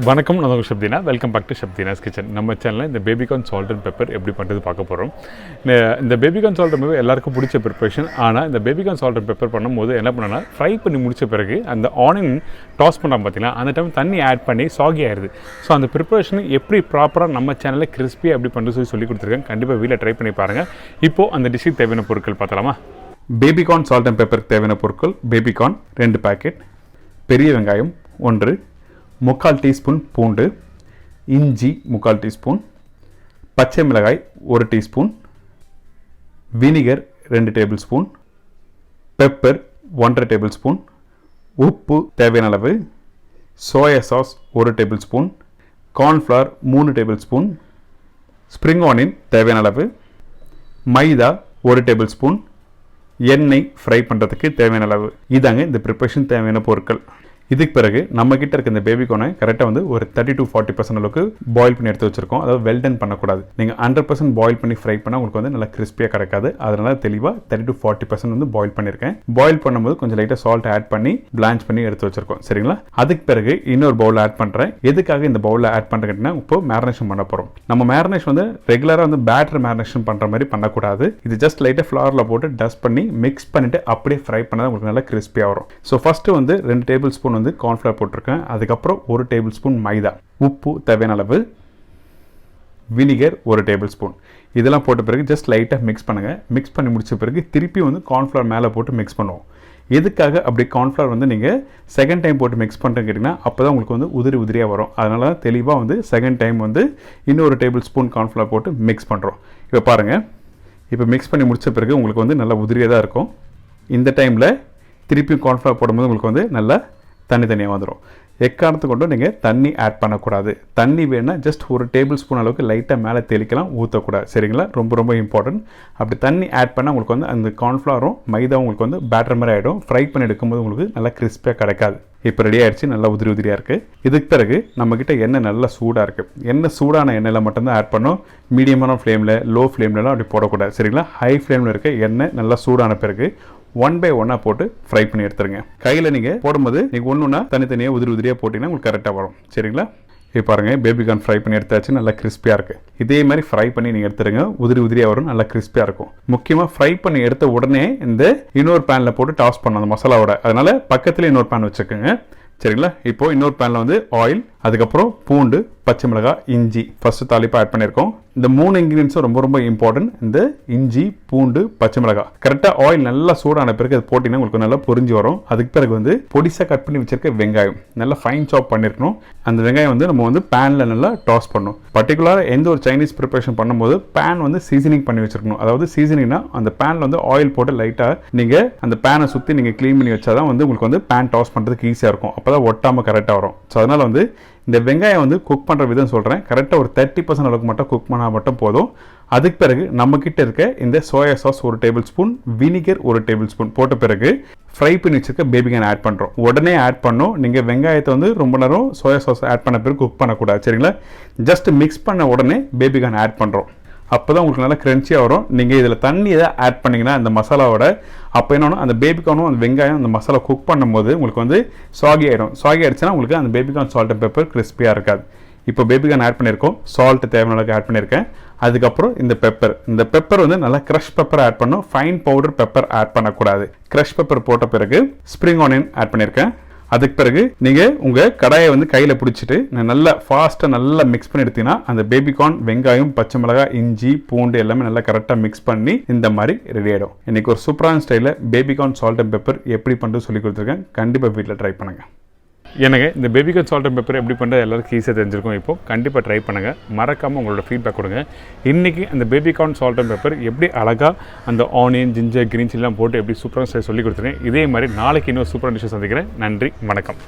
வணக்கம், நான் உங்கள் Shabtina. Welcome back to Shabtina's kitchen. நம்ம சேனலில் இந்த பேபிகார்ன் சால்ட் அண்ட் பெப்பர் எப்படி பண்ணுறது பார்க்க போகிறோம். இந்த பேபிகார்ன் சால்ட் அண்ட் பெப்பர் எல்லாருக்கும் பிடிச்ச ப்ரிப்பரேஷன். ஆனால் இந்த பேபிகார்ன் சால்ட் அண்ட் பெப்பர் பண்ணும்போது என்ன பண்ணோன்னா, ஃப்ரை பண்ணி முடித்த பிறகு அந்த ஆனியன் டாஸ் பண்ணுறோம் பார்த்தீங்கன்னா, அந்த டைம் தண்ணி ஆட் பண்ணி சாகி ஆயிடுது. ஸோ அந்த ப்ரிப்பரேஷன் எப்படி ப்ராப்பராக நம்ம சேனலில் கிறிஸ்பியாக எப்படி பண்ணுறது சொல்லி கொடுத்துருக்கேன். கண்டிப்பாக வீட்டில் ட்ரை பண்ணி பாருங்கள். இப்போது அந்த டிஷ்ஷுக்கு தேவையான பொருட்கள் பார்த்தலாமா? பேபிகார்ன் சால்ட் அண்ட் பெப்பருக்கு தேவையான பொருட்கள்: பேபிகார்ன் 2 பேக்கெட், பெரிய வெங்காயம் 1, 3/4 டீஸ்பூன் பூண்டு, இஞ்சி 3/4 டீஸ்பூன், பச்சை மிளகாய் 1 teaspoon, vinegar 2 table spoon, pepper 1/2 table spoon, உப்பு தேவையான அளவு, soya sauce 1 table spoon, cornflour 3 table spoon, spring onion தேவையான அளவு, மைதா 1 டேபிள் ஸ்பூன், எண்ணெய் ஃப்ரை பண்ணுறதுக்கு தேவையான அளவு. இதாங்க இந்த ப்ரிப்பரேஷன் தேவையான பொருட்கள். இதுக்கு பிறகு நம்மக்கிட்ட இருக்க இந்த பேபிகார்னை கரெக்டாக வந்து ஒரு 30 to 40% அளவுக்கு பாயில் பண்ணி எடுத்து வச்சிருக்கோம். அதாவது வெல்டன் பண்ணக்கூடாது. நீங்கள் 100% பாயில் பண்ணி ஃப்ரை பண்ணால் உங்களுக்கு வந்து நல்லா கிறிஸ்பியாக கிடைக்காது. அதனால தெளிவாக 30 to 40% வந்து பாயில் பண்ணியிருக்கேன். பாயில் பண்ணும்போது கொஞ்சம் லைட்டாக சால்ட் ஆட் பண்ணி பிளான்ச் பண்ணி எடுத்து வச்சிருக்கோம். சரிங்களா? அதுக்கு பிறகு இன்னொரு பவுல் ஆட் பண்ணுறேன். எதுக்காக இந்த பவுலில் ஆட் பண்ணுறேன்னா, இப்போ மேரினேஷன் பண்ண போகிறோம். நம்ம மேரினேஷன் வந்து ரெகுலராக வந்து பேட்டர் மேரினேஷன் பண்ணுற மாதிரி பண்ணக்கூடாது. இது ஜஸ்ட் லைட்டாக ஃப்ளவரில் போட்டு டஸ்ட் பண்ணி மிக்ஸ் பண்ணிட்டு அப்படியே ஃப்ரை பண்ணால் உங்களுக்கு நல்லா கிறிஸ்பியாக வரும். ஸோ ஃபஸ்ட்டு வந்து 2 டேபிள் ஸ்பூன் வந்து கார்ன்ஃப்ளவர் போட்டிருக்கேன். அதுக்கப்புறம் 1 டேபிள் ஸ்பூன் மைதா, உப்பு தேவையான அளவு, வினிகர் 1 டேபிள் ஸ்பூன். இதெல்லாம் போட்ட பிறகு ஜஸ்ட் லைட்டாக மிக்ஸ் பண்ணுங்கள். மிக்ஸ் பண்ணி முடிச்ச பிறகு திருப்பி வந்து கார்ன்ஃப்ளவர் மேலே போட்டு மிக்ஸ் பண்ணுவோம். எதுக்காக அப்படி கார்ன்ஃப்ளவர் வந்து நீங்கள் செகண்ட் டைம் போட்டு மிக்ஸ் பண்ணுறேன்னு கேட்டிங்கன்னா, அப்போ தான் உங்களுக்கு வந்து உதிரியாக வரும். அதனால தான் தெளிவாக வந்து செகண்ட் டைம் வந்து இன்னொரு டேபிள் ஸ்பூன் கார்ன்ஃப்ளவர் போட்டு மிக்ஸ் பண்ணுறோம். இப்போ பாருங்கள், இப்போ மிக்ஸ் பண்ணி முடித்த பிறகு உங்களுக்கு வந்து நல்லா உதிரியாக தான் இருக்கும். இந்த டைமில் திருப்பி கார்ன்ஃப்ளவர் போடும்போது உங்களுக்கு வந்து நல்லா தனித்தனியாக வந்துடும். எக்காரணத்தை கொண்டும் நீங்கள் தண்ணி ஆட் பண்ணக்கூடாது. தண்ணி வேணால் ஜஸ்ட் 1 டேபிள் ஸ்பூன் அளவுக்கு லைட்டாக மேலே தெளிக்கலாம், ஊற்றக்கூடாது. சரிங்களா? ரொம்ப இம்பார்ட்டன்ட். அப்படி தண்ணி ஆட் பண்ணால் உங்களுக்கு வந்து அந்த கார்ன்ஃப்ளவரும் மைதாவும் உங்களுக்கு வந்து பேட்டர் மாதிரி ஆகிடும். ஃப்ரை பண்ணி எடுக்கும்போது உங்களுக்கு நல்லா கிறிஸ்பியாக கிடைக்காது. இப்போ ரெடி ஆகிடுச்சு. நல்லா உதிரியாக இருக்குது. இதுக்கு பிறகு நம்மக்கிட்ட எண்ணெய் நல்லா சூடாக இருக்குது. எண்ணெய் சூடான எண்ணெயில் மட்டும்தான் ஆட் பண்ணோம். மீடியமான ஃப்ளேமில், லோ ஃப்ளேம்லலாம் அப்படி போடக்கூடாது. சரிங்களா? ஹை ஃப்ளேமில் இருக்க எண்ணெய் நல்லா சூடான பிறகு 1 by 1 போட்டு ஃப்ரை பண்ணி எடுத்துருங்க. கையில் நீங்கள் போடும்போது நீங்கள் ஒன்றுனா தனித்தனியாக உதிரியாக போட்டிங்கன்னா உங்களுக்கு கரெக்டாக வரும். சரிங்களா? இப்போ பாருங்கள், பேபிகார்ன் ஃப்ரை பண்ணி எடுத்தாச்சு. நல்லா கிறிஸ்பியாக இருக்குது. இதே மாதிரி ஃப்ரை பண்ணி நீங்கள் எடுத்துருங்க. உதிரியாக வரும். நல்லா கிறிஸ்பியாக இருக்கும். முக்கியமாக ஃப்ரை பண்ணி எடுத்த உடனே இந்த இன்னொரு பேனில் போட்டு டாஸ் பண்ணணும் அந்த மசாலாவோட. அதனால் பக்கத்தில் இன்னொரு பேன் வச்சுக்கோங்க. சரிங்களா? இப்போ இன்னொரு பேனில் வந்து ஆயில், அதுக்கப்புறம் பூண்டு, பச்சை மிளகாய், இஞ்சி ஃபஸ்ட்டு தாளிப்பாக ஆட் பண்ணியிருக்கோம். இந்த 3 இன்க்ரீடியன்ஸும் ரொம்ப இம்பார்ட்டன்ட். இந்த இஞ்சி, பூண்டு, பச்சை மிளகாய் கரெக்டாக ஆயில் நல்லா சூடான பிறகு அது போட்டிங்கன்னா உங்களுக்கு நல்லா பொரிஞ்சு வரும். அதுக்கு பிறகு வந்து பொடிசாக கட் பண்ணி வச்சிருக்க வெங்காயம் நல்லா ஃபைன் சாப் பண்ணியிருக்கணும். அந்த வெங்காயம் வந்து நம்ம வந்து பேனில் நல்லா டாஸ் பண்ணணும். பர்டிகுலராக எந்த ஒரு சைனீஸ் ப்ரிப்பரேஷன் பண்ணும்போது பேன் வந்து சீசனிங் பண்ணி வச்சிருக்கணும். அதாவது சீசனிங்னா அந்த பேனில் வந்து ஆயில் போட்டு லைட்டாக நீங்கள் அந்த பேனை சுற்றி நீங்கள் க்ளீன் பண்ணி வச்சா தான் வந்து உங்களுக்கு வந்து பேன் டாஸ் பண்ணுறதுக்கு ஈஸியாக இருக்கும். அப்போ தான் ஒட்டாமல் கரெக்டாக வரும். ஸோ அதனால் வந்து இந்த வெங்காயம் வந்து குக் பண்ணுற விதம் சொல்கிறேன். கரெக்டாக ஒரு 30% அளவுக்கு மட்டும் குக் பண்ணால் மட்டும் போதும். அதுக்கு பிறகு நம்மக்கிட்ட இருக்க இந்த soya sauce 1 table spoon, vinegar 1 table spoon போட்ட பிறகு ஃப்ரை பண்ணி வச்சுருக்க பேபிகார்ன் ஆட் பண்ணுறோம். உடனே ஆட் பண்ணோம். நீங்கள் வெங்காயத்தை வந்து ரொம்ப நேரம் சோயா சாஸ் ஆட் பண்ண பிறகு குக் பண்ணக்கூடாது. சரிங்களா? ஜஸ்ட் மிக்ஸ் பண்ண உடனே பேபிகார்ன் ஆட் பண்ணுறோம். அப்போ தான் உங்களுக்கு நல்லா கிரன்ச்சியாக வரும். நீங்கள் இதில் தண்ணி எதாவது ஆட் பண்ணிங்கன்னா அந்த மசாலாவோட, அப்போ என்னன்னா அந்த பேபிகார்னும் அந்த வெங்காயம் அந்த மசாலா குக் பண்ணும்போது உங்களுக்கு வந்து சாகி ஆகிடும். சாகி ஆகிடுச்சுன்னா உங்களுக்கு அந்த பேபிகார்ன் சால்ட் அண்ட் பெப்பர் கிறிஸ்பியாக இருக்காது. இப்போ பேபிகார்ன் ஆட் பண்ணியிருக்கோம். சால்ட் தேவையான அளவுக்கு ஆட் பண்ணியிருக்கேன். அதுக்கப்புறம் இந்த பெப்பர் வந்து நல்லா க்ரஷ் பெப்பர் ஆட் பண்ணணும். ஃபைன் பவுடர் பெப்பர் ஆட் பண்ணக்கூடாது. க்ரஷ் பெப்பர் போட்ட பிறகு ஸ்ப்ரிங் ஆனியன் ஆட் பண்ணியிருக்கேன். அதுக்கு பிறகு நீங்கள் உங்கள் கடாயை வந்து கையில் பிடிச்சிட்டு நல்லா ஃபாஸ்ட்டாக நல்லா மிக்ஸ் பண்ணி எடுத்தீங்கன்னா அந்த பேபிகார்ன், வெங்காயம், பச்சை மிளகாய், இஞ்சி, பூண்டு எல்லாமே நல்லா கரெக்டாக மிக்ஸ் பண்ணி இந்த மாதிரி ரெடி ஆகிடும். இன்றைக்கி ஒரு சூப்பரான ஸ்டைலில் பேபிகார்ன் சால்ட் அண்ட் பெப்பர் எப்படி பண்ணுறது சொல்லி கொடுத்துருக்கேன். கண்டிப்பாக வீட்டில் ட்ரை பண்ணுங்கள். எனக்கு இந்த பேபிகார்ன் சால்ட் அண்ட் பெப்பர் எப்படி பண்ணுறது எல்லாருக்கும் ஈஸியாக தெரிஞ்சிருக்கும். இப்போ கண்டிப்பாக ட்ரை பண்ணுங்கள். மறக்காமல் உங்களோட ஃபீட்பேக் கொடுங்க. இன்றைக்கி அந்த பேபிகார்ன் சால்ட் அண்ட் பெப்பர் எப்படி அழகாக அந்த ஆனியன், ஜிஞ்சர், கிரீன் சில்லாம் போட்டு எப்படி சூப்பராக சொல்லி கொடுத்துருக்கேன். இதே மாதிரி நாளைக்கு இன்னும் சூப்பரான டிஷ்ஷை சந்திக்கிறேன். நன்றி, வணக்கம்.